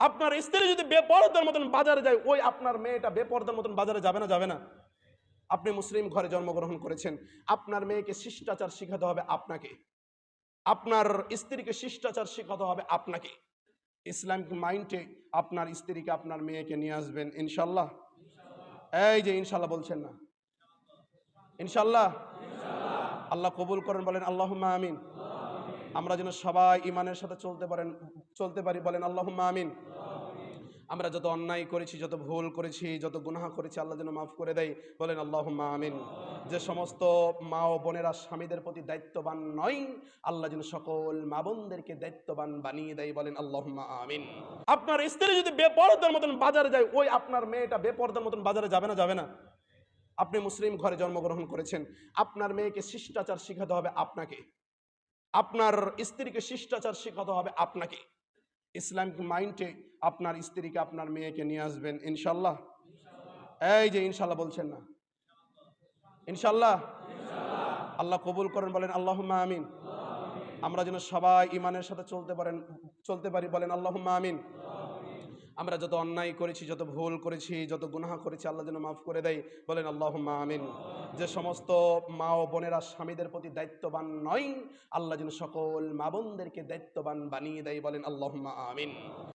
আপনার স্ত্রী যদি বেপরদার মতন বাজারে যায়, ওই আপনার মেয়েটা বেপরদার মতন বাজারে যাবে না? যাবে না? আপনি মুসলিম ঘরে জন্মগ্রহণ করেছেন, আপনার মেয়েকে শিষ্টাচার শিখাতে হবে আপনাকে, আপনার স্ত্রীকে শিষ্টাচার শিখাতে হবে আপনাকে। ইসলামিক মাইন্ডে আপনার স্ত্রীকে, আপনার মেয়েকে নিয়ে আসবেন ইনশাল্লাহ। এই যে ইনশাল্লাহ বলছেন না, ইনশাল্লাহ। আল্লাহ কবুল করেন, বলেন আল্লাহুম্মা আমিন। আমরা যেন সবাই ইমানের সাথে চলতে পারি, বলেন আল্লাহুম্মা আমিন। আমরা যত অন্যায় করেছি, যত ভুল করেছি, যত গুনাহ করেছি, আল্লাহ যেন মাফ করে দেয়, বলেন আল্লাহুম্মা আমিন। যে সমস্ত মা ও বোনেরা স্বামীদের প্রতি দায়িত্ববান নয়, আল্লাহ যেন সকল মা বোনদেরকে দায়িত্ববান বানিয়ে দেয়, বলেন আল্লাহুম্মা আমিন। আপনার স্ত্রী যদি বেপরদার মতন বাজারে যায়, ওই আপনার মেয়েটা বেপরদার মতন বাজারে যাবে না? যাবে না? আপনি মুসলিম ঘরে জন্মগ্রহণ করেছেন, আপনার মেয়েকে শিষ্টাচার শিখাতে হবে আপনাকে, আপনার স্ত্রীকে শিষ্টাচার শিখাতে হবে আপনাকে। ইসলামিক মাইন্ডে আপনার স্ত্রীকে, আপনার মেয়েকে নিয়ে আসবেন ইনশাল্লাহ। এই যে ইনশাল্লাহ বলছেন না, ইনশাল্লাহ। আল্লাহ কবুল করেন, বলেন আল্লাহুম্মা আমিন। আমরা যেন সবাই ইমানের সাথে চলতে পারি, বলেন আল্লাহুম্মা আমিন। আমরা যত অন্যায় করেছি, যত ভুল করেছি, যত গুনাহ করেছি, আল্লাহ যেন মাফ করে দেয়, বলেন আল্লাহুম্মা আমিন। যে সমস্ত মা ও বোনেরা স্বামীদের প্রতি দায়িত্ববান নয়, আল্লাহ যেন সকল মা বোনদেরকে দায়িত্ববান বানিয়ে দেয়, বলেন আল্লাহুম্মা আমিন।